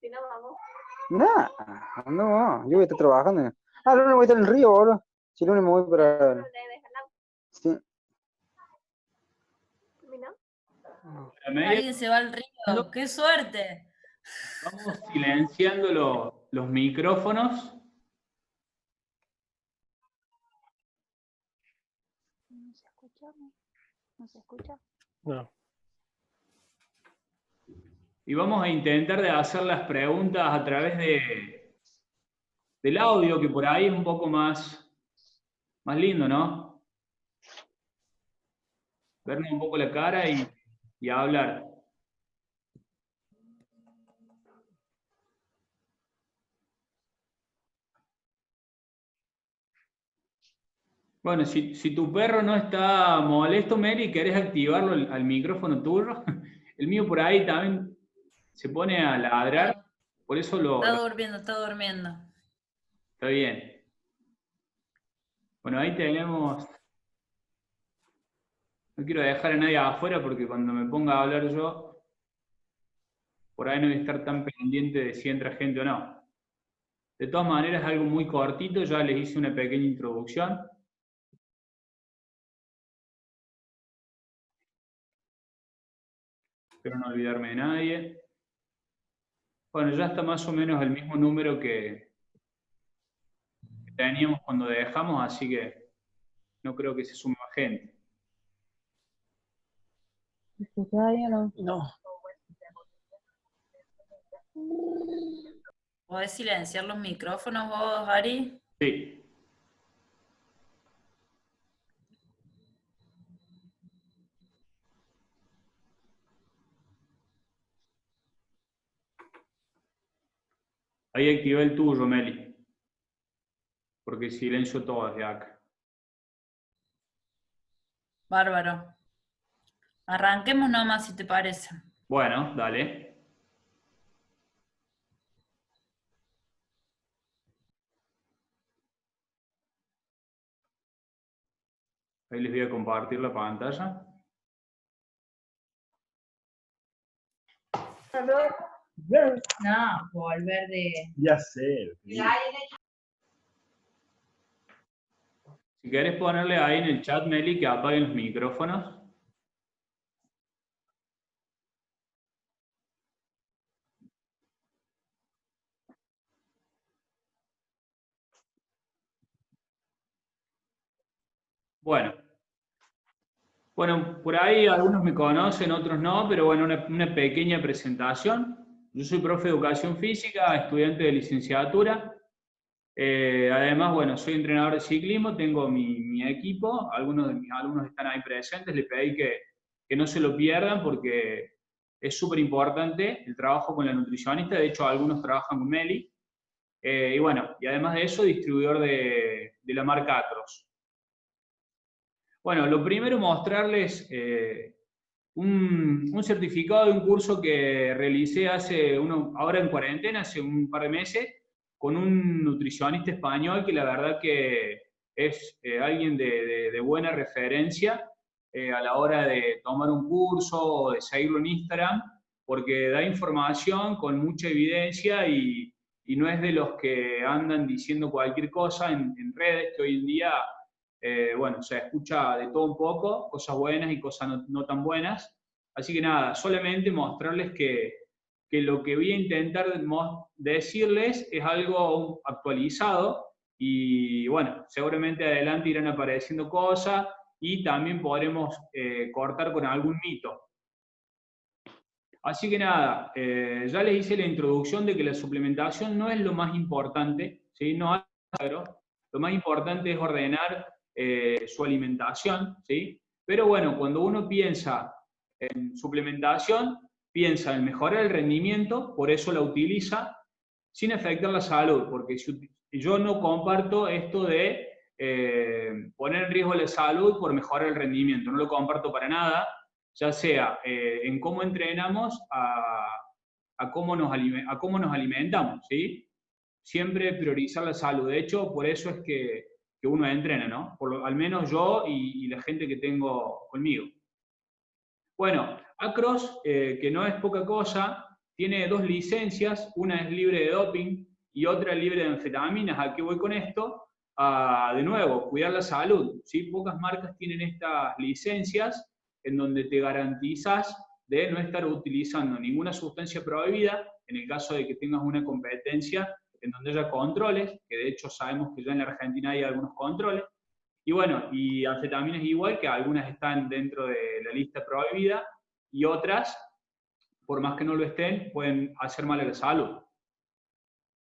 Si no, vamos. Nah, no, yo voy a estar trabajando. Ah, no, voy a estar en el río, boludo. Si no, me voy para... Sí. Alguien se va al río. ¡Qué suerte! Vamos silenciando los micrófonos. ¿No se escucha? ¿No se escucha? No. Y vamos a intentar de hacer las preguntas a través del audio, que por ahí es un poco más lindo, ¿no? Vernos un poco la cara y hablar. Bueno, si tu perro no está molesto, Mary, ¿querés activarlo al micrófono tuyo? El mío por ahí también se pone a ladrar, por eso Está durmiendo, está durmiendo. Está bien. Bueno, ahí tenemos... No quiero dejar a nadie afuera porque cuando me ponga a hablar yo, por ahí no voy a estar tan pendiente de si entra gente o no. De todas maneras, algo muy cortito, ya les hice una pequeña introducción. Espero no olvidarme de nadie. Bueno, ya está más o menos el mismo número que teníamos cuando dejamos, así que no creo que se sume más gente. No. ¿Podés silenciar los micrófonos vos, Ari? Sí. Ahí activé el tuyo, Meli. Porque silencio todo desde acá. Bárbaro. Arranquemos nomás, si te parece. Bueno, dale. Ahí les voy a compartir la pantalla. No, volver de... Ya sé. Si querés ponerle ahí en el chat, Meli, que apaguen los micrófonos. Bueno, por ahí algunos me conocen, otros no, pero bueno, una pequeña presentación. Yo soy profe de educación física, estudiante de licenciatura. Además, bueno, soy entrenador de ciclismo, tengo mi equipo, algunos de mis alumnos están ahí presentes, les pedí que no se lo pierdan porque es súper importante el trabajo con la nutricionista, de hecho algunos trabajan con Meli, y bueno, y además de eso, distribuidor de la marca Acros. Bueno, lo primero mostrarles un certificado de un curso que realicé ahora en cuarentena, hace un par de meses, con un nutricionista español que la verdad que es alguien de buena referencia a la hora de tomar un curso o de seguirlo en Instagram, porque da información con mucha evidencia y no es de los que andan diciendo cualquier cosa en redes, que hoy en día, bueno, se escucha de todo un poco, cosas buenas y cosas no tan buenas. Así que nada, solamente mostrarles que lo que voy a intentar decirles es algo actualizado y bueno, seguramente adelante irán apareciendo cosas y también podremos cortar con algún mito. Así que nada, ya les hice la introducción de que la suplementación no es lo más importante, ¿sí? No es lo más importante es ordenar su alimentación, ¿sí? Pero bueno, cuando uno piensa en suplementación, piensa en mejorar el rendimiento, por eso la utiliza, sin afectar la salud, porque yo no comparto esto de poner en riesgo la salud por mejorar el rendimiento, no lo comparto para nada, ya sea en cómo entrenamos a cómo nos alimentamos, ¿sí? Siempre priorizar la salud, de hecho, por eso es que uno entrena, ¿no? Al menos yo y la gente que tengo conmigo. Bueno, Acros, que no es poca cosa, tiene 2 licencias, una es libre de doping y otra libre de anfetaminas. ¿A qué voy con esto? De nuevo, cuidar la salud, ¿sí? Pocas marcas tienen estas licencias en donde te garantizas de no estar utilizando ninguna sustancia prohibida, en el caso de que tengas una competencia en donde haya controles, que de hecho sabemos que ya en la Argentina hay algunos controles, y bueno, y anfetaminas igual, que algunas están dentro de la lista prohibida, y otras, por más que no lo estén, pueden hacer mal a la salud.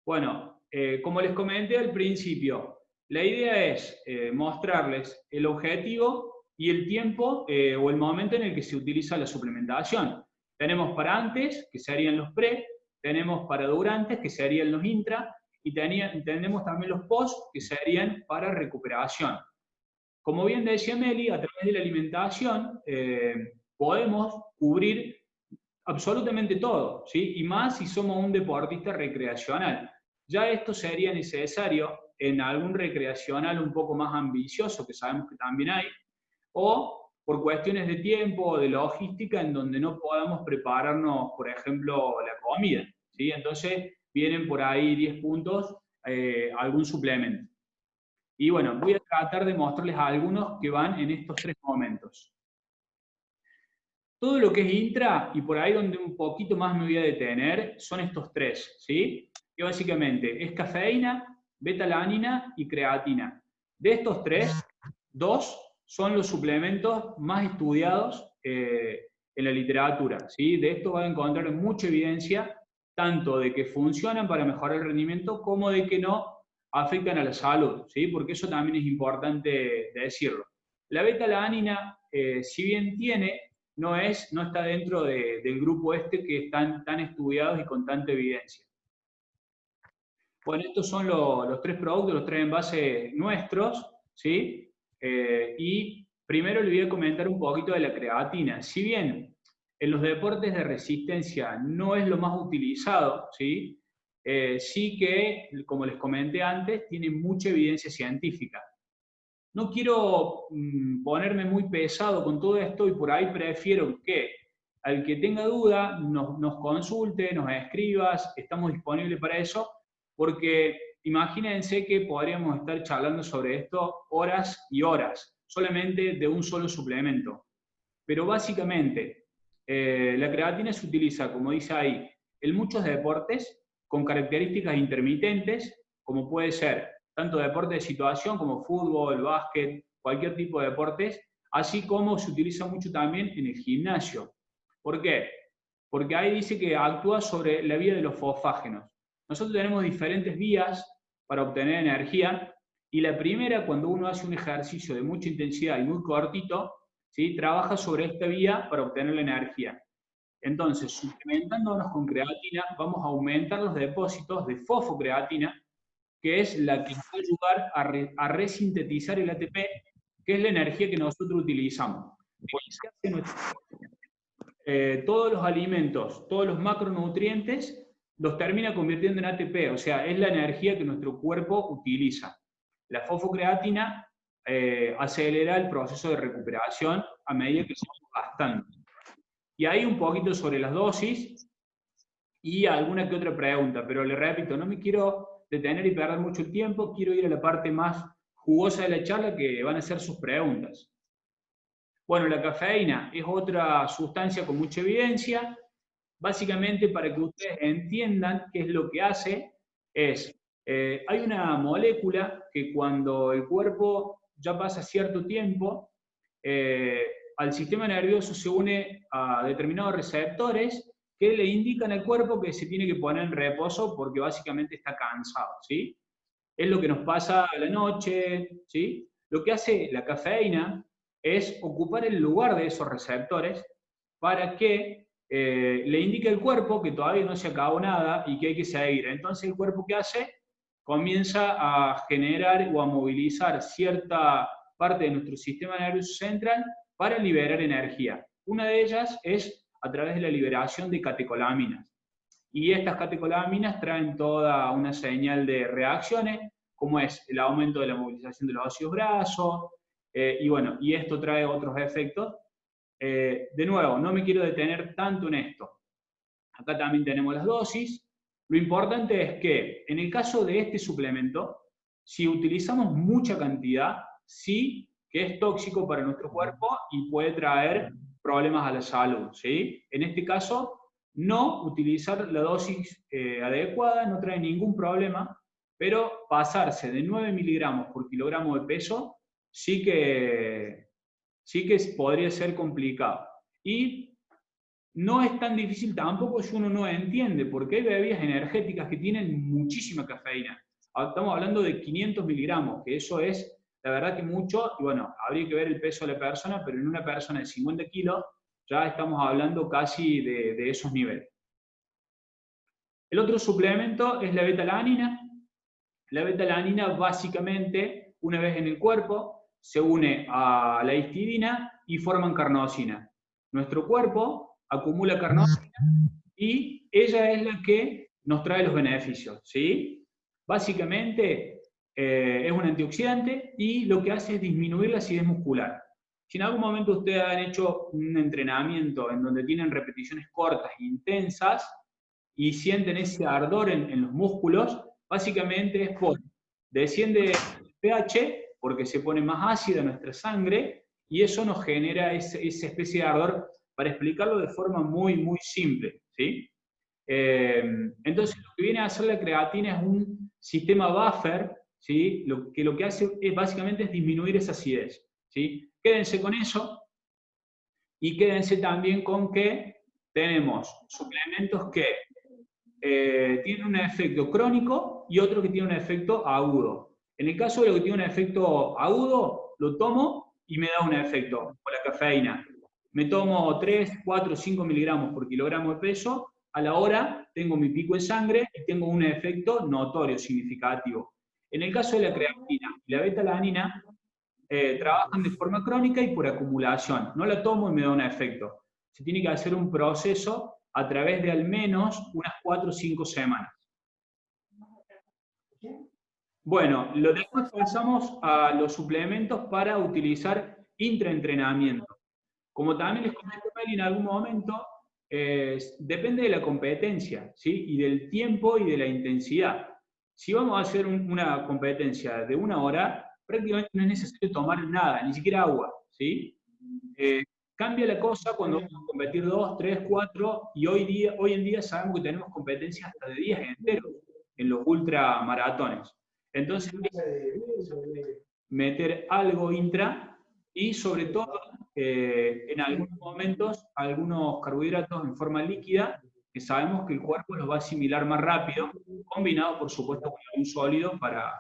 Bueno, como les comenté al principio, la idea es mostrarles el objetivo y el tiempo o el momento en el que se utiliza la suplementación. Tenemos para antes, que serían los pre, tenemos para durantes, que serían los intra, y tenemos también los post, que serían para recuperación. Como bien decía Meli, a través de la alimentación podemos cubrir absolutamente todo, ¿sí? Y más si somos un deportista recreacional. Ya esto sería necesario en algún recreacional un poco más ambicioso, que sabemos que también hay, o por cuestiones de tiempo o de logística en donde no podamos prepararnos, por ejemplo, la comida, ¿sí? Entonces vienen por ahí 10 puntos algún suplemento. Y bueno, voy a tratar de mostrarles algunos que van en estos 3 momentos. Todo lo que es intra, y por ahí donde un poquito más me voy a detener, son estos 3, ¿sí? Que básicamente es cafeína, beta-alanina y creatina. De estos 3, 2 son los suplementos más estudiados en la literatura, ¿sí? De esto van a encontrar mucha evidencia, tanto de que funcionan para mejorar el rendimiento, como de que no afectan a la salud, ¿sí? Porque eso también es importante decirlo. La beta-alanina, si bien no está dentro del grupo este que están tan estudiados y con tanta evidencia. Bueno, estos son los 3 productos, los 3 envases nuestros, ¿sí? Y primero les voy a comentar un poquito de la creatina. Si bien en los deportes de resistencia no es lo más utilizado, ¿sí? Sí que, como les comenté antes, tiene mucha evidencia científica. No quiero ponerme muy pesado con todo esto y por ahí prefiero que al que tenga duda nos consulte, nos escribas, estamos disponibles para eso, porque imagínense que podríamos estar charlando sobre esto horas y horas, solamente de un solo suplemento. Pero básicamente, la creatina se utiliza, como dice ahí, en muchos deportes con características intermitentes, como puede ser tanto deporte de situación como fútbol, básquet, cualquier tipo de deportes, así como se utiliza mucho también en el gimnasio. ¿Por qué? Porque ahí dice que actúa sobre la vía de los fosfágenos. Nosotros tenemos diferentes vías para obtener energía, y la primera, cuando uno hace un ejercicio de mucha intensidad y muy cortito, ¿sí? Trabaja sobre esta vía para obtener la energía. Entonces, suplementándonos con creatina, vamos a aumentar los depósitos de fosfocreatina, que es la que nos va a ayudar a resintetizar el ATP, que es la energía que nosotros utilizamos. Todos los alimentos, todos los macronutrientes, los termina convirtiendo en ATP, o sea, es la energía que nuestro cuerpo utiliza. La fosfocreatina acelera el proceso de recuperación a medida que se va gastando. Y ahí un poquito sobre las dosis y alguna que otra pregunta, pero le repito, no me quiero detener y perder mucho el tiempo, quiero ir a la parte más jugosa de la charla, que van a ser sus preguntas. Bueno, la cafeína es otra sustancia con mucha evidencia. Básicamente, para que ustedes entiendan qué es lo que hace, hay una molécula que cuando el cuerpo ya pasa cierto tiempo, al sistema nervioso se une a determinados receptores que le indican al cuerpo que se tiene que poner en reposo porque básicamente está cansado, ¿sí? Es lo que nos pasa a la noche, ¿sí? Lo que hace la cafeína es ocupar el lugar de esos receptores para que le indique al cuerpo que todavía no se acabó nada y que hay que seguir. Entonces, ¿el cuerpo qué hace? Comienza a generar o a movilizar cierta parte de nuestro sistema nervioso central para liberar energía. Una de ellas es a través de la liberación de catecolaminas. Y estas catecolaminas traen toda una señal de reacciones, como es el aumento de la movilización de los óseos grasos, y bueno, y esto trae otros efectos. De nuevo, no me quiero detener tanto en esto. Acá también tenemos las dosis. Lo importante es que en el caso de este suplemento, si utilizamos mucha cantidad, sí que es tóxico para nuestro cuerpo y puede traer problemas a la salud, ¿sí? En este caso, no utilizar la dosis adecuada no trae ningún problema, pero pasarse de 9 miligramos por kilogramo de peso sí que podría ser complicado. Y no es tan difícil tampoco si uno no entiende, porque hay bebidas energéticas que tienen muchísima cafeína. Estamos hablando de 500 miligramos, que eso es, la verdad que mucho, y bueno, habría que ver el peso de la persona, pero en una persona de 50 kilos ya estamos hablando casi de esos niveles. El otro suplemento es la beta-alanina. La beta-alanina básicamente, una vez en el cuerpo, se une a la histidina y forman carnosina. Nuestro cuerpo acumula carnosina y ella es la que nos trae los beneficios, ¿sí? Básicamente es un antioxidante y lo que hace es disminuir la acidez muscular. Si en algún momento ustedes han hecho un entrenamiento en donde tienen repeticiones cortas e intensas y sienten ese ardor en los músculos, básicamente es por desciende el pH, porque se pone más ácida nuestra sangre, y eso nos genera esa especie de ardor, para explicarlo de forma muy, muy simple, ¿sí? Entonces, lo que viene a hacer la creatina es un sistema buffer, ¿sí? Lo que hace es básicamente es disminuir esa acidez, ¿sí? Quédense con eso, y quédense también con que tenemos suplementos que tienen un efecto crónico y otro que tiene un efecto agudo. En el caso de lo que tiene un efecto agudo, lo tomo y me da un efecto, como la cafeína. Me tomo 3, 4, 5 miligramos por kilogramo de peso, a la hora tengo mi pico de sangre y tengo un efecto notorio, significativo. En el caso de la creatina y la beta-alanina, trabajan de forma crónica y por acumulación. No la tomo y me da un efecto. Se tiene que hacer un proceso a través de al menos unas 4 o 5 semanas. Bueno, después pasamos a los suplementos para utilizar intraentrenamiento. Como también les comenté en algún momento, depende de la competencia, ¿sí? Y del tiempo y de la intensidad. Si vamos a hacer una competencia de 1 hora, prácticamente no es necesario tomar nada, ni siquiera agua, ¿sí? Cambia la cosa cuando vamos a competir 2, 3, 4, y hoy en día sabemos que tenemos competencias hasta de días enteros en los ultramaratones. Entonces, meter algo intra y sobre todo, en algunos momentos, algunos carbohidratos en forma líquida, que sabemos que el cuerpo los va a asimilar más rápido, combinado, por supuesto, con un sólido para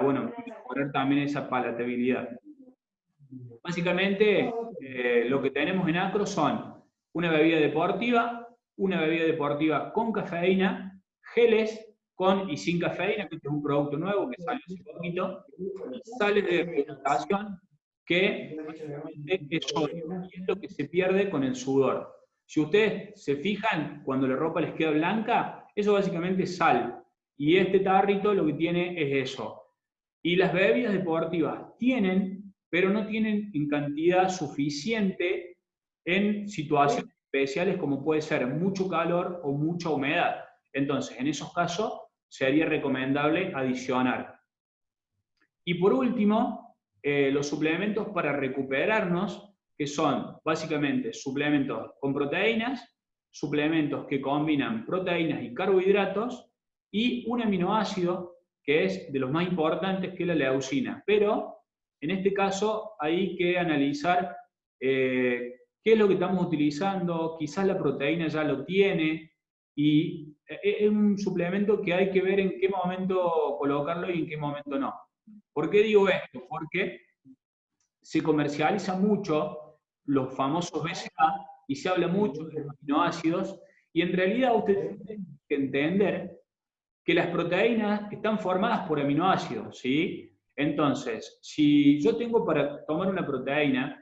bueno, mejorar también esa palatabilidad. Básicamente, lo que tenemos en Acro son una bebida deportiva con cafeína, geles con y sin cafeína, que este es un producto nuevo que salió hace poquito, y sales de hidratación, que es sodio, y es lo que se pierde con el sudor. Si ustedes se fijan, cuando la ropa les queda blanca, eso básicamente es sal, y este tarrito lo que tiene es eso. Y las bebidas deportivas tienen, pero no tienen en cantidad suficiente en situaciones especiales como puede ser mucho calor o mucha humedad. Entonces, en esos casos, sería recomendable adicionar. Y por último, los suplementos para recuperarnos, que son básicamente suplementos con proteínas, suplementos que combinan proteínas y carbohidratos, y un aminoácido que es de los más importantes, que es la leucina. Pero, en este caso, hay que analizar qué es lo que estamos utilizando, quizás la proteína ya lo tiene, y es un suplemento que hay que ver en qué momento colocarlo y en qué momento no. ¿Por qué digo esto? Porque se comercializa mucho los famosos BCA y se habla mucho de los aminoácidos, y en realidad ustedes tienen que entender que las proteínas están formadas por aminoácidos, ¿sí? Entonces, si yo tengo para tomar una proteína,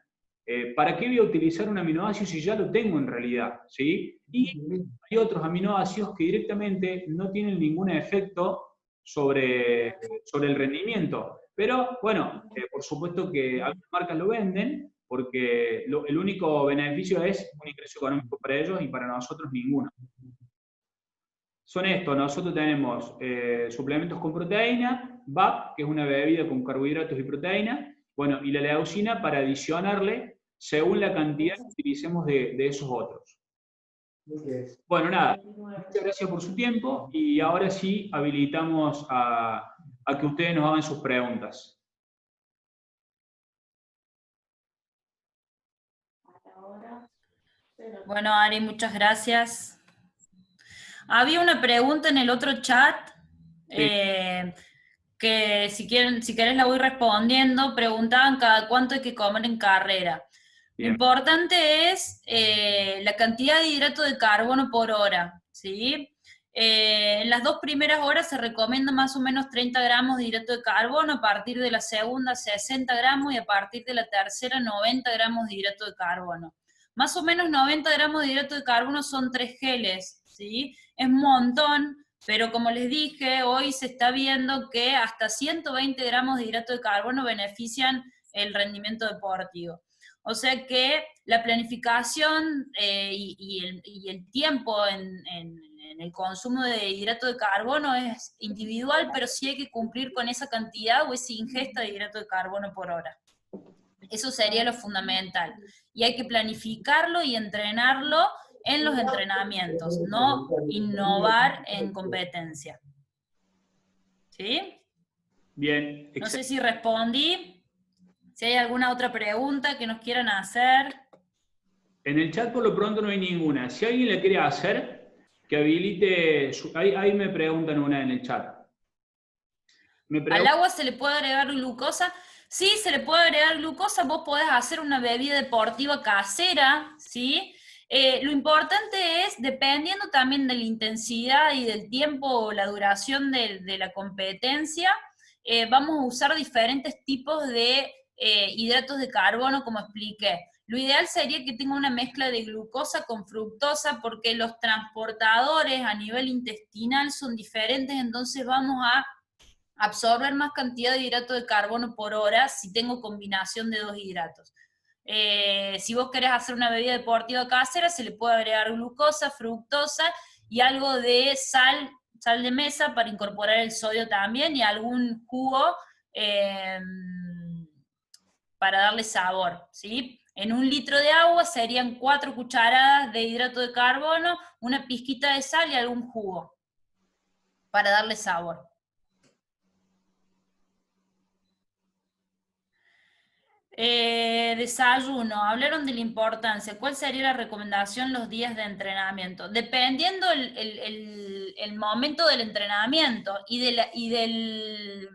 ¿para qué voy a utilizar un aminoácido si ya lo tengo en realidad? ¿Sí? Y hay otros aminoácidos que directamente no tienen ningún efecto sobre el rendimiento. Pero, bueno, por supuesto que algunas marcas lo venden porque el único beneficio es un ingreso económico para ellos y para nosotros ninguno. Son estos, nosotros tenemos suplementos con proteína, VAP, que es una bebida con carbohidratos y proteína, bueno, y la leucina para adicionarle según la cantidad que utilicemos de esos otros. Bueno, nada, muchas gracias por su tiempo y ahora sí habilitamos a que ustedes nos hagan sus preguntas. Bueno, Ari, muchas gracias. Había una pregunta en el otro chat, que si querés la voy respondiendo. Preguntaban cada cuánto hay que comer en carrera. Bien. Lo importante es la cantidad de hidrato de carbono por hora, ¿sí? En las 2 primeras horas se recomienda más o menos 30 gramos de hidrato de carbono, a partir de la segunda 60 gramos y a partir de la tercera 90 gramos de hidrato de carbono. Más o menos 90 gramos de hidrato de carbono son 3 geles, ¿sí? Es un montón, pero como les dije, hoy se está viendo que hasta 120 gramos de hidrato de carbono benefician el rendimiento deportivo. O sea que la planificación y el tiempo en el consumo de hidrato de carbono es individual, pero sí hay que cumplir con esa cantidad o esa ingesta de hidrato de carbono por hora. Eso sería lo fundamental. Y hay que planificarlo y entrenarlo en los entrenamientos, no innovar en competencia. ¿Sí? Bien, excelente. No sé si respondí. Si hay alguna otra pregunta que nos quieran hacer. En el chat por lo pronto no hay ninguna. Si alguien le quiere hacer, que habilite... Ahí me preguntan una en el chat. ¿Al agua se le puede agregar glucosa? Sí, se le puede agregar glucosa. Vos podés hacer una bebida deportiva casera, ¿sí? Lo importante es, dependiendo también de la intensidad y del tiempo o la duración de la competencia, vamos a usar diferentes tipos de hidratos de carbono, como expliqué. Lo ideal sería que tenga una mezcla de glucosa con fructosa, porque los transportadores a nivel intestinal son diferentes, entonces vamos a absorber más cantidad de hidrato de carbono por hora si tengo combinación de 2 hidratos. Si vos querés hacer una bebida deportiva casera, se le puede agregar glucosa, fructosa y algo de sal de mesa para incorporar el sodio también, y algún jugo para darle sabor, ¿sí? En 1 litro de agua serían 4 cucharadas de hidrato de carbono, una pizquita de sal y algún jugo para darle sabor. Desayuno, hablaron de la importancia. ¿Cuál sería la recomendación los días de entrenamiento? Dependiendo el momento del entrenamiento y del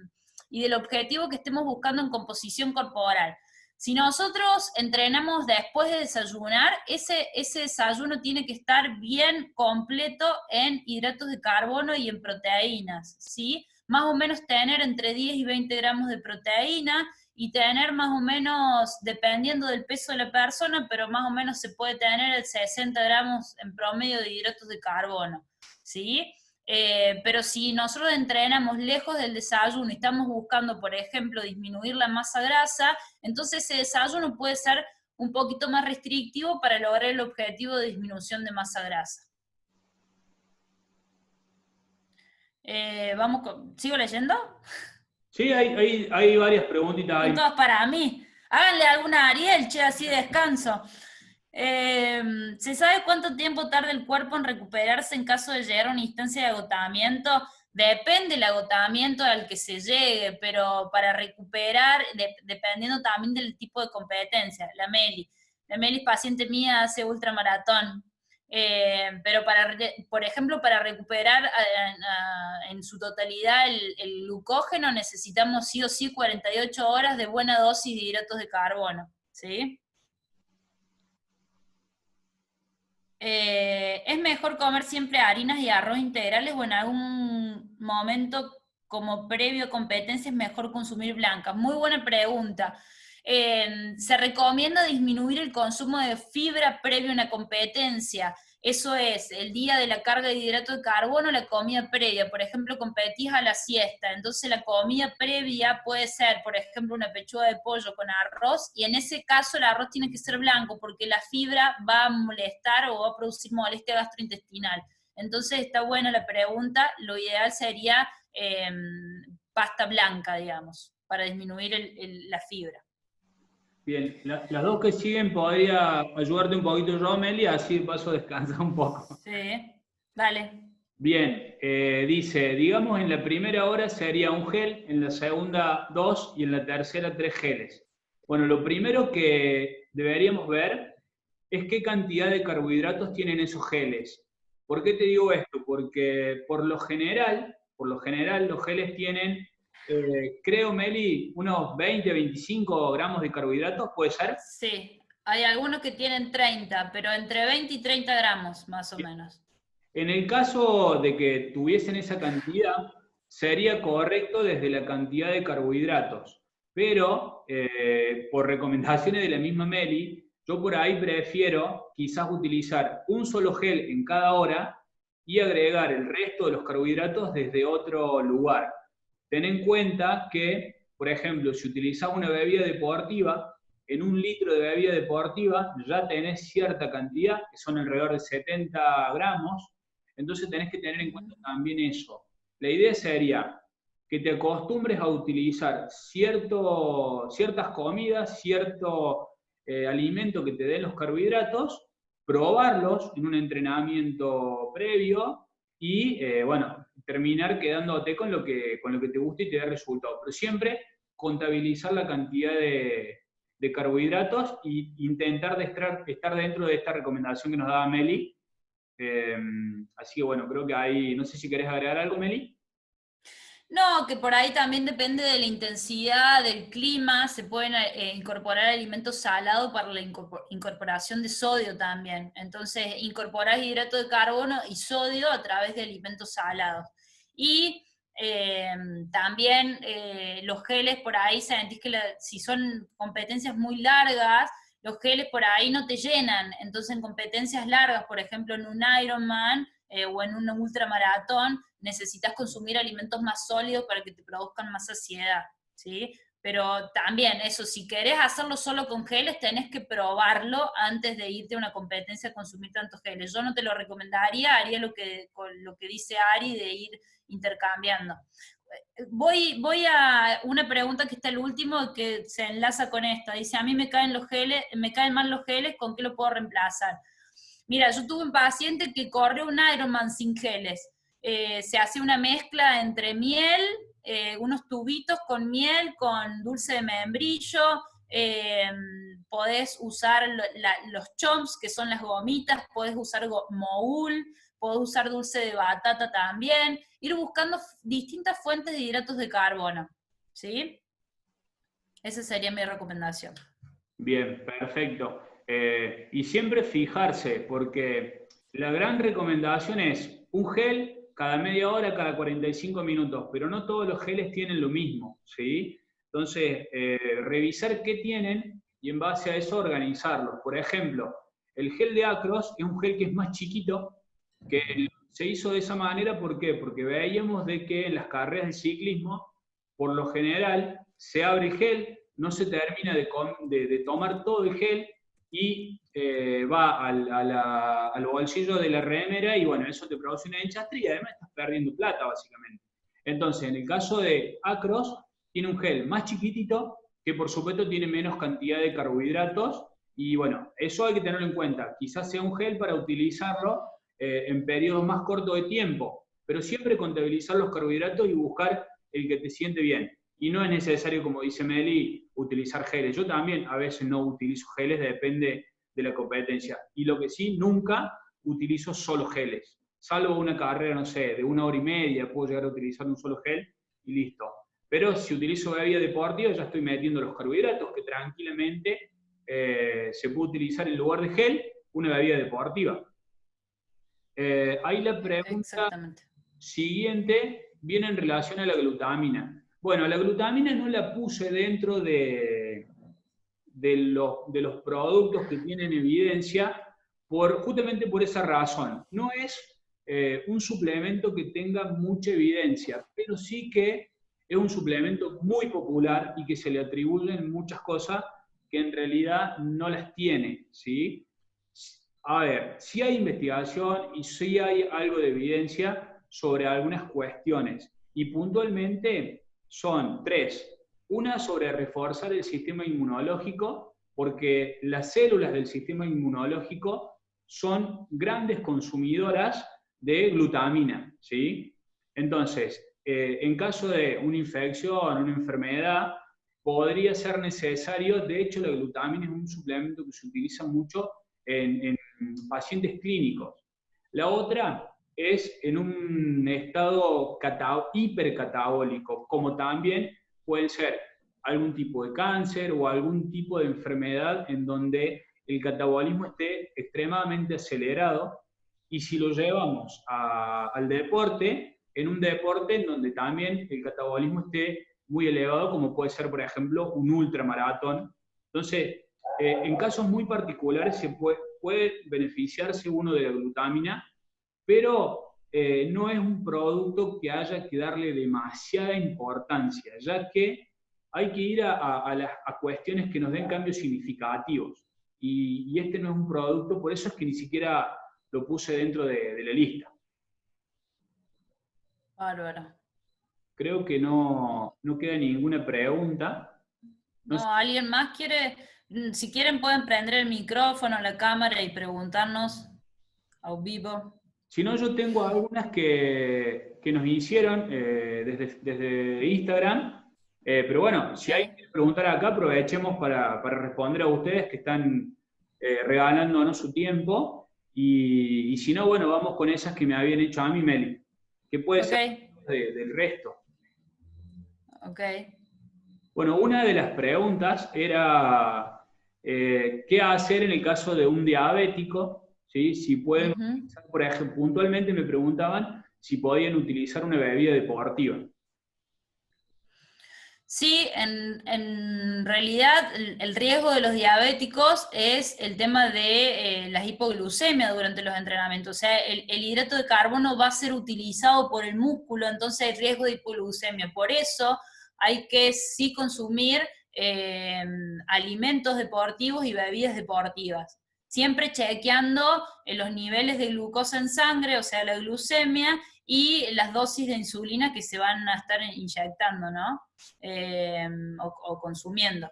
objetivo que estemos buscando en composición corporal. Si nosotros entrenamos después de desayunar, ese desayuno tiene que estar bien completo en hidratos de carbono y en proteínas, ¿sí? Más o menos tener entre 10 y 20 gramos de proteína, y tener más o menos, dependiendo del peso de la persona, pero más o menos se puede tener el 60 gramos en promedio de hidratos de carbono, ¿sí? Pero si nosotros entrenamos lejos del desayuno y estamos buscando, por ejemplo, disminuir la masa grasa, entonces ese desayuno puede ser un poquito más restrictivo para lograr el objetivo de disminución de masa grasa. ¿Sigo leyendo? Sí, hay varias preguntitas. Son todas para mí. Háganle alguna a Ariel, che, así descanso. ¿Se sabe cuánto tiempo tarda el cuerpo en recuperarse en caso de llegar a una instancia de agotamiento? Depende del agotamiento al que se llegue, pero para recuperar, dependiendo también del tipo de competencia. La Meli es paciente mía, hace ultramaratón. Pero por ejemplo, para recuperar en su totalidad el glucógeno necesitamos sí o sí 48 horas de buena dosis de hidratos de carbono, ¿sí? ¿Es mejor comer siempre harinas y arroz integrales o en algún momento como previo a competencia es mejor consumir blancas? Muy buena pregunta. Se recomienda disminuir el consumo de fibra previo a una competencia. Eso es, el día de la carga de hidrato de carbono, la comida previa. Por ejemplo, competís a la siesta, entonces la comida previa puede ser, por ejemplo, una pechuga de pollo con arroz, y en ese caso el arroz tiene que ser blanco, porque la fibra va a molestar o va a producir molestia gastrointestinal. Entonces está buena la pregunta, lo ideal sería pasta blanca, digamos, para disminuir la fibra. Bien, las dos que siguen podría ayudarte un poquito yo, Meli, así de paso descansar un poco. Sí, dale. Bien, dice, digamos en la primera hora sería un gel, en la segunda 2 y en la tercera 3 geles. Bueno, lo primero que deberíamos ver es qué cantidad de carbohidratos tienen esos geles. ¿Por qué te digo esto? Porque por lo general los geles tienen, creo, Meli, unos 20, 25 gramos de carbohidratos, ¿puede ser? Sí, hay algunos que tienen 30, pero entre 20 y 30 gramos, más o menos. En el caso de que tuviesen esa cantidad, sería correcto desde la cantidad de carbohidratos. Pero, por recomendaciones de la misma Meli, yo por ahí prefiero quizás utilizar un solo gel en cada hora y agregar el resto de los carbohidratos desde otro lugar. Ten en cuenta que, por ejemplo, si utilizas una bebida deportiva, en 1 litro de bebida deportiva ya tenés cierta cantidad, que son alrededor de 70 gramos, entonces tenés que tener en cuenta también eso. La idea sería que te acostumbres a utilizar ciertas comidas, cierto alimento que te den los carbohidratos, probarlos en un entrenamiento previo y, bueno, terminar quedándote con lo que te guste y te dé resultado. Pero siempre contabilizar la cantidad de carbohidratos e intentar estar dentro de esta recomendación que nos daba Meli. Así que bueno, creo que ahí, no sé si querés agregar algo, Meli. No, que por ahí también depende de la intensidad del clima, se pueden incorporar alimentos salados para la incorporación de sodio también. Entonces, incorporar hidrato de carbono y sodio a través de alimentos salados. Y también los geles por ahí, sentís que si son competencias muy largas, los geles por ahí no te llenan. Entonces, en competencias largas, por ejemplo, en un Ironman, o en un ultramaratón, necesitas consumir alimentos más sólidos para que te produzcan más saciedad, ¿sí? Pero también eso, si querés hacerlo solo con geles, tenés que probarlo antes de irte a una competencia a consumir tantos geles. Yo no te lo recomendaría, haría lo que dice Ari, de ir intercambiando. Voy a una pregunta que está el último, que se enlaza con esta. Dice, a mí me caen mal los geles, ¿con qué lo puedo reemplazar? Mira, yo tuve un paciente que corrió un Ironman sin geles. Se hace una mezcla entre miel, unos tubitos con miel, con dulce de membrillo, podés usar los chomps, que son las gomitas, podés usar moúl, podés usar dulce de batata también, ir buscando distintas fuentes de hidratos de carbono, ¿sí? Esa sería mi recomendación. Bien, perfecto. Y siempre fijarse, porque la gran recomendación es un gel cada media hora, cada 45 minutos, pero no todos los geles tienen lo mismo, ¿sí? Entonces, revisar qué tienen y en base a eso organizarlos. Por ejemplo, el gel de Acros es un gel que es más chiquito, que se hizo de esa manera, ¿por qué? Porque veíamos de que en las carreras de ciclismo, por lo general, se abre el gel, no se termina de tomar todo el gel y va al bolsillo de la remera y bueno, eso te produce una hinchastre y además estás perdiendo plata básicamente. Entonces, en el caso de Acros, tiene un gel más chiquitito que por supuesto tiene menos cantidad de carbohidratos y bueno, eso hay que tenerlo en cuenta. Quizás sea un gel para utilizarlo en periodos más cortos de tiempo, pero siempre contabilizar los carbohidratos y buscar el que te siente bien. Y no es necesario, como dice Meli, utilizar geles. Yo también a veces no utilizo geles, depende de la competencia. Y lo que sí, nunca utilizo solo geles. Salvo una carrera, no sé, de 1 hora y media, puedo llegar a utilizar un solo gel y listo. Pero si utilizo bebida deportiva, ya estoy metiendo los carbohidratos que tranquilamente se puede utilizar en lugar de gel una bebida deportiva. Ahí la pregunta siguiente viene en relación a la glutamina. Bueno, la glutamina no la puse dentro de los productos que tienen evidencia, justamente por esa razón. No es un suplemento que tenga mucha evidencia, pero sí que es un suplemento muy popular y que se le atribuyen muchas cosas que en realidad no las tiene, ¿sí? A ver, sí hay investigación y sí hay algo de evidencia sobre algunas cuestiones, y puntualmente son tres. Una sobre reforzar el sistema inmunológico, porque las células del sistema inmunológico son grandes consumidoras de glutamina, ¿sí? Entonces, en caso de una infección, una enfermedad, podría ser necesario, de hecho la glutamina es un suplemento que se utiliza mucho en pacientes clínicos. La otra es en un estado hipercatabólico, como también pueden ser algún tipo de cáncer o algún tipo de enfermedad en donde el catabolismo esté extremadamente acelerado, y si lo llevamos al deporte, en un deporte en donde también el catabolismo esté muy elevado, como puede ser, por ejemplo, un ultramaratón. Entonces, en casos muy particulares se puede beneficiarse uno de la glutamina, pero no es un producto que haya que darle demasiada importancia, ya que hay que ir a cuestiones que nos den cambios significativos. Y este no es un producto, por eso es que ni siquiera lo puse dentro de la lista. Bárbaro. Creo que no queda ninguna pregunta. No, ¿alguien más quiere? Si quieren pueden prender el micrófono, la cámara y preguntarnos a vivo. Si no, yo tengo algunas que nos hicieron desde Instagram, pero bueno, si hay que preguntar acá, aprovechemos para responder a ustedes que están regalándonos su tiempo, y si no, bueno, vamos con esas que me habían hecho a mí, Meli, que puede ser del resto. Ok. Bueno, una de las preguntas era qué hacer en el caso de un diabético, ¿sí? Si pueden, por ejemplo, puntualmente me preguntaban si podían utilizar una bebida deportiva. Sí, en realidad el riesgo de los diabéticos es el tema de la hipoglucemia durante los entrenamientos. O sea, el hidrato de carbono va a ser utilizado por el músculo, entonces hay riesgo de hipoglucemia. Por eso hay que sí consumir alimentos deportivos y bebidas deportivas. Siempre chequeando los niveles de glucosa en sangre, o sea, la glucemia, y las dosis de insulina que se van a estar inyectando, ¿no? O consumiendo.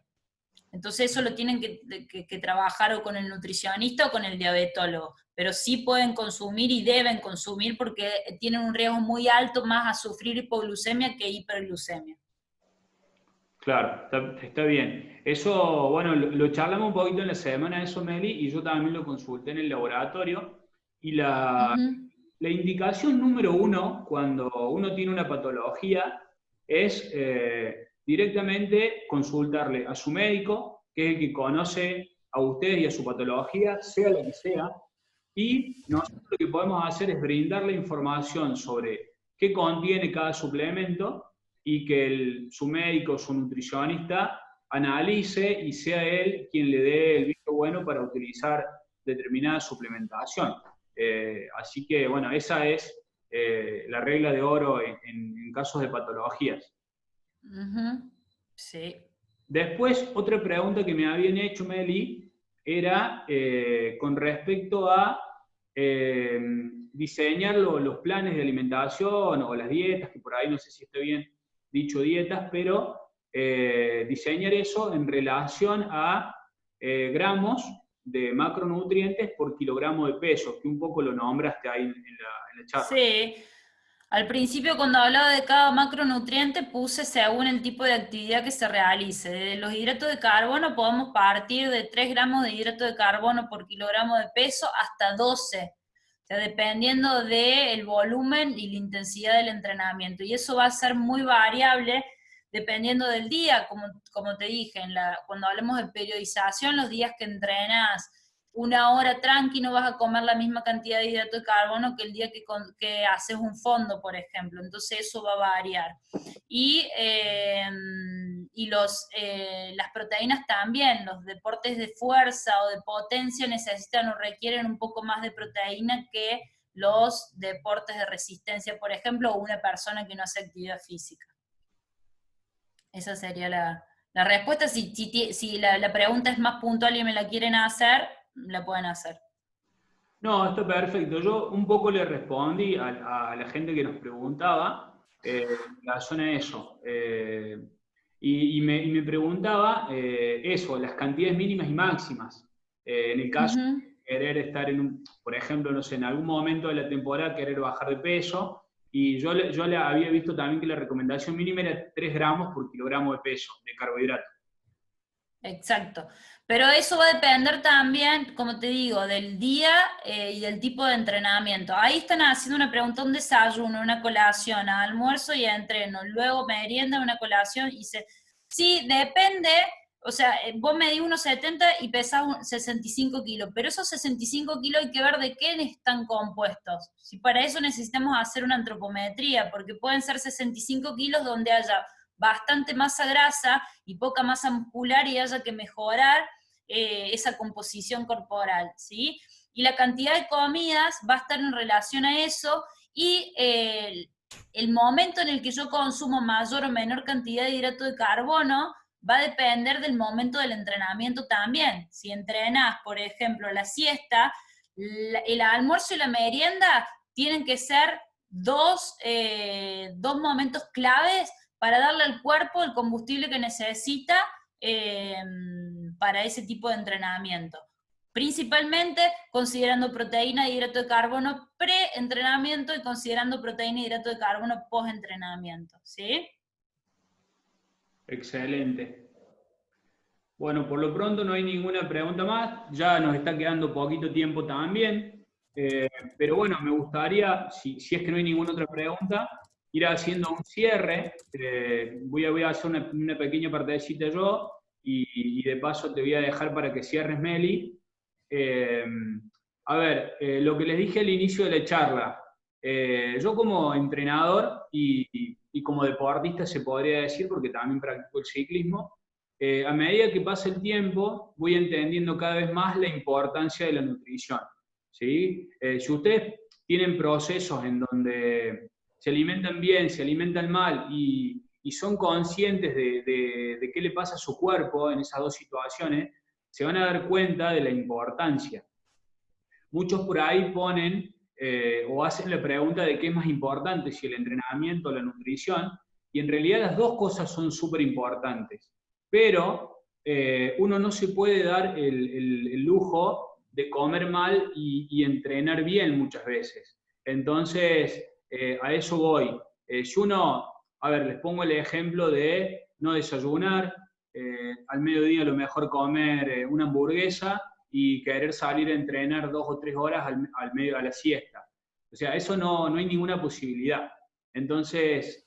Entonces eso lo tienen que trabajar o con el nutricionista o con el diabetólogo, pero sí pueden consumir y deben consumir porque tienen un riesgo muy alto más a sufrir hipoglucemia que hiperglucemia. Claro, está bien. Eso, bueno, lo charlamos un poquito en la semana, eso, Meli, y yo también lo consulté en el laboratorio, y la indicación número uno cuando uno tiene una patología es directamente consultarle a su médico, que es el que conoce a usted y a su patología, sea la que sea, y nosotros lo que podemos hacer es brindarle información sobre qué contiene cada suplemento, y que su médico o su nutricionista analice y sea él quien le dé el visto bueno para utilizar determinada suplementación. Así que, bueno, esa es la regla de oro en casos de patologías. Sí. Después, otra pregunta que me habían hecho, Meli, era con respecto a diseñar los planes de alimentación o las dietas, que por ahí no sé si está bien dicho dietas, pero diseñar eso en relación a gramos de macronutrientes por kilogramo de peso, que un poco lo nombraste ahí en la charla. Sí. Al principio, cuando hablaba de cada macronutriente, puse según el tipo de actividad que se realice. De los hidratos de carbono podemos partir de 3 gramos de hidrato de carbono por kilogramo de peso hasta 12, o sea, dependiendo del volumen y la intensidad del entrenamiento. Y eso va a ser muy variable dependiendo del día, como te dije, cuando hablemos de periodización, los días que entrenas 1 hora tranqui no vas a comer la misma cantidad de hidrato de carbono que el día que haces un fondo, por ejemplo. Entonces eso va a variar. Y las proteínas también, los deportes de fuerza o de potencia necesitan o requieren un poco más de proteína que los deportes de resistencia, por ejemplo, o una persona que no hace actividad física. Esa sería la respuesta. Si la pregunta es más puntual y me la quieren hacer, la pueden hacer. No, está perfecto. Yo un poco le respondí a la gente que nos preguntaba en relación a eso. Y me preguntaba eso, las cantidades mínimas y máximas. En el caso de querer estar por ejemplo, no sé, en algún momento de la temporada querer bajar de peso, y yo le había visto también que la recomendación mínima era 3 gramos por kilogramo de peso de carbohidrato. Exacto. Pero eso va a depender también, como te digo, del día y del tipo de entrenamiento. Ahí están haciendo una pregunta, un desayuno, una colación, almuerzo y entreno, luego merienda, una colación, y sí, depende, o sea, vos medís 1,70 y pesás 65 kilos, pero esos 65 kilos hay que ver de qué están compuestos. Si para eso necesitamos hacer una antropometría, porque pueden ser 65 kilos donde haya bastante masa grasa y poca masa muscular y haya que mejorar esa composición corporal, ¿sí? Y la cantidad de comidas va a estar en relación a eso, y el momento en el que yo consumo mayor o menor cantidad de hidrato de carbono va a depender del momento del entrenamiento también. Si entrenás, por ejemplo, la siesta, el almuerzo y la merienda tienen que ser dos momentos claves para darle al cuerpo el combustible que necesita para ese tipo de entrenamiento. Principalmente considerando proteína y hidrato de carbono pre-entrenamiento y considerando proteína y hidrato de carbono post-entrenamiento, ¿sí? Excelente. Bueno, por lo pronto no hay ninguna pregunta más, ya nos está quedando poquito tiempo también, pero bueno, me gustaría, si es que no hay ninguna otra pregunta, ir haciendo un cierre. Voy a hacer una pequeña partecita yo, y de paso te voy a dejar para que cierres, Meli. A ver, lo que les dije al inicio de la charla, yo como entrenador y como deportista se podría decir, porque también practico el ciclismo, a medida que pasa el tiempo voy entendiendo cada vez más la importancia de la nutrición, ¿sí? Si ustedes tienen procesos en donde se alimentan bien, se alimentan mal y son conscientes de qué le pasa a su cuerpo en esas dos situaciones, se van a dar cuenta de la importancia. Muchos por ahí ponen o hacen la pregunta de qué es más importante, si el entrenamiento o la nutrición, y en realidad las dos cosas son súper importantes, pero uno no se puede dar el lujo de comer mal y entrenar bien muchas veces. Entonces, a eso voy. Si uno, a ver, les pongo el ejemplo de no desayunar, al mediodía a lo mejor comer una hamburguesa y querer salir a entrenar 2 o 3 horas al medio a la siesta. O sea, eso no hay ninguna posibilidad. Entonces,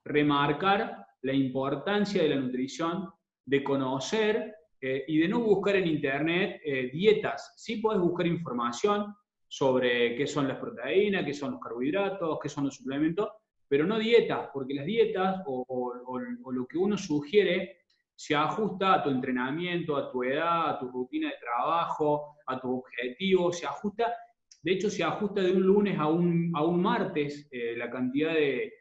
remarcar la importancia de la nutrición, de conocer y de no buscar en internet dietas. Sí podés buscar información sobre qué son las proteínas, qué son los carbohidratos, qué son los suplementos, pero no dietas, porque las dietas o lo que uno sugiere se ajusta a tu entrenamiento, a tu edad, a tu rutina de trabajo, a tu objetivo, se ajusta, de hecho se ajusta de un lunes a un martes la cantidad de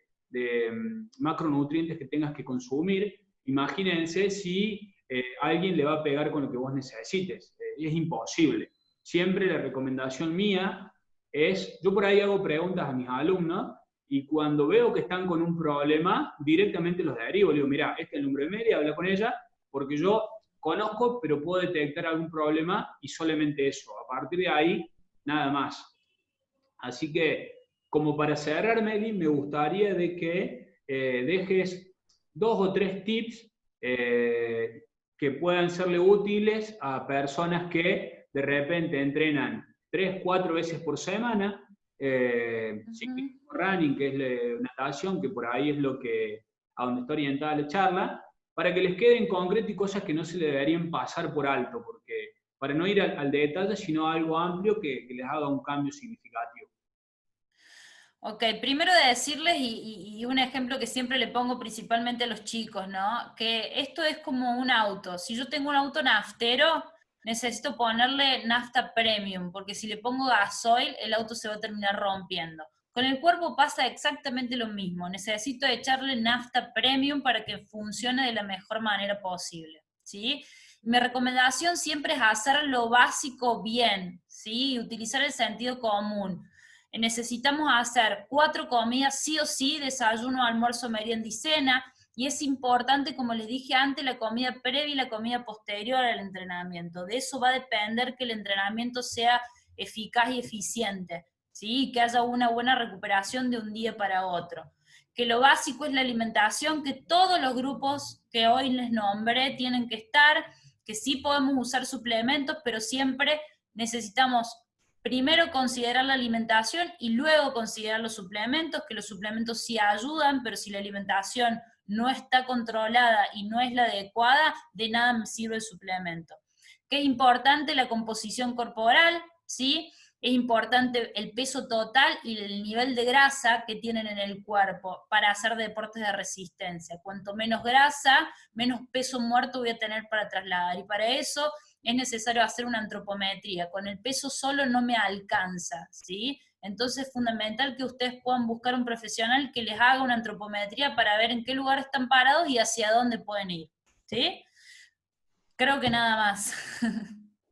macronutrientes que tengas que consumir. Imagínense si alguien le va a pegar con lo que vos necesites, es imposible. Siempre la recomendación mía es, yo por ahí hago preguntas a mis alumnos, y cuando veo que están con un problema, directamente los derivo. Le digo, mira, este es el número de Meli, habla con ella, porque yo conozco, pero puedo detectar algún problema, y solamente eso. A partir de ahí, nada más. Así que, como para cerrar, Meli, me gustaría de que dejes 2 o 3 tips que puedan serle útiles a personas que de repente entrenan 3, 4 veces por semana, ciclismo, running, que es natación, que por ahí es a donde está orientada la charla, para que les quede en concreto y cosas que no se le deberían pasar por alto, porque para no ir al detalle, sino algo amplio que les haga un cambio significativo. Ok, primero de decirles, y un ejemplo que siempre le pongo principalmente a los chicos, ¿no? Que esto es como un auto. Si yo tengo un auto naftero, necesito ponerle nafta premium, porque si le pongo gasoil, el auto se va a terminar rompiendo. Con el cuerpo pasa exactamente lo mismo. Necesito echarle nafta premium para que funcione de la mejor manera posible, ¿sí? Mi recomendación siempre es hacer lo básico bien, ¿sí? Utilizar el sentido común. Necesitamos hacer 4 comidas sí o sí, desayuno, almuerzo, merienda y cena, y es importante, como les dije antes, la comida previa y la comida posterior al entrenamiento. De eso va a depender que el entrenamiento sea eficaz y eficiente, ¿sí? Y que haya una buena recuperación de un día para otro. Que lo básico es la alimentación, que todos los grupos que hoy les nombré tienen que estar, que sí podemos usar suplementos, pero siempre necesitamos primero considerar la alimentación y luego considerar los suplementos, que los suplementos sí ayudan, pero si la alimentación no está controlada y no es la adecuada, de nada me sirve el suplemento. Que es importante la composición corporal, ¿sí? Es importante el peso total y el nivel de grasa que tienen en el cuerpo para hacer deportes de resistencia. Cuanto menos grasa, menos peso muerto voy a tener para trasladar. Y para eso es necesario hacer una antropometría. Con el peso solo no me alcanza, ¿sí? Entonces es fundamental que ustedes puedan buscar un profesional que les haga una antropometría para ver en qué lugar están parados y hacia dónde pueden ir, ¿sí? Creo que nada más.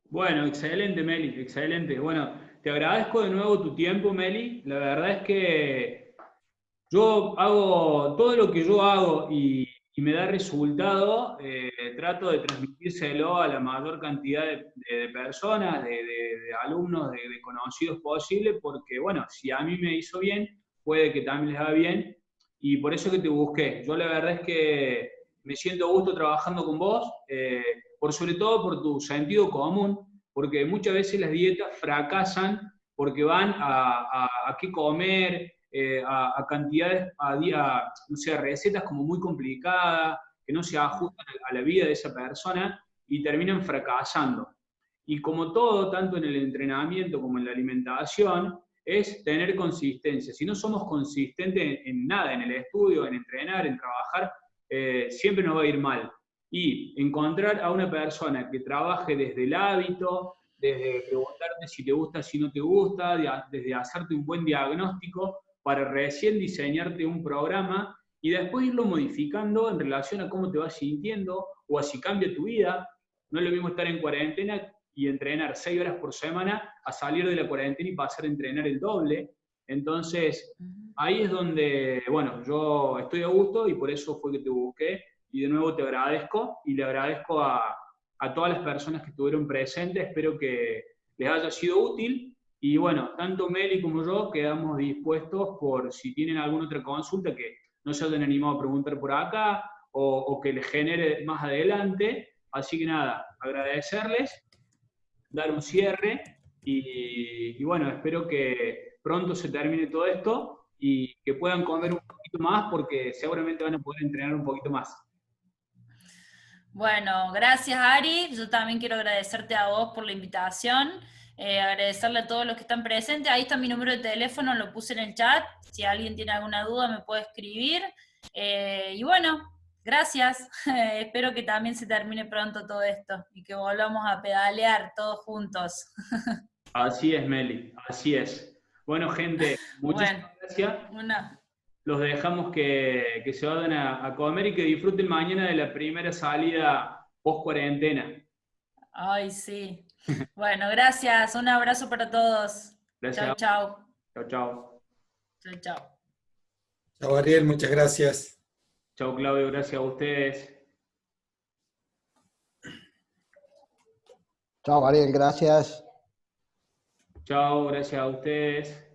Bueno, excelente, Meli, excelente. Bueno, te agradezco de nuevo tu tiempo, Meli. La verdad es que yo hago todo lo que yo hago y me da resultado, trato de transmitírselo a la mayor cantidad de personas, de alumnos, de conocidos posible, porque bueno, si a mí me hizo bien, puede que también les haga bien, y por eso que te busqué. Yo la verdad es que me siento a gusto trabajando con vos, por sobre todo por tu sentido común, porque muchas veces las dietas fracasan porque van a qué comer, a cantidades, no sé, a recetas como muy complicadas, que no se ajustan a la vida de esa persona y terminan fracasando. Y como todo, tanto en el entrenamiento como en la alimentación, es tener consistencia. Si no somos consistentes en nada, en el estudio, en entrenar, en trabajar, siempre nos va a ir mal. Y encontrar a una persona que trabaje desde el hábito, desde preguntarte si te gusta, si no te gusta, desde hacerte un buen diagnóstico, para recién diseñarte un programa y después irlo modificando en relación a cómo te vas sintiendo o a si cambia tu vida. No es lo mismo estar en cuarentena y entrenar 6 horas por semana a salir de la cuarentena y pasar a entrenar el doble. Entonces, ahí es donde, bueno, yo estoy a gusto y por eso fue que te busqué. Y de nuevo te agradezco y le agradezco a todas las personas que estuvieron presentes. Espero que les haya sido útil. Y bueno, tanto Meli como yo quedamos dispuestos por si tienen alguna otra consulta que no se hayan animado a preguntar por acá o que les genere más adelante. Así que nada, agradecerles, dar un cierre y bueno, espero que pronto se termine todo esto y que puedan comer un poquito más porque seguramente van a poder entrenar un poquito más. Bueno, gracias Ari, yo también quiero agradecerte a vos por la invitación, agradecerle a todos los que están presentes, ahí está mi número de teléfono, lo puse en el chat, si alguien tiene alguna duda me puede escribir, y bueno, gracias, espero que también se termine pronto todo esto y que volvamos a pedalear todos juntos. Así es, Meli, así es. Bueno, gente, muchísimas gracias. Los dejamos que se vayan a comer y que disfruten mañana de la primera salida post-cuarentena. Ay, sí. Bueno, gracias. Un abrazo para todos. Gracias. Chau, chau. Chau, chau. Chau, chau. Chao, Ariel, muchas gracias. Chau, Claudio, gracias a ustedes. Chao, Ariel, gracias. Chau, gracias a ustedes.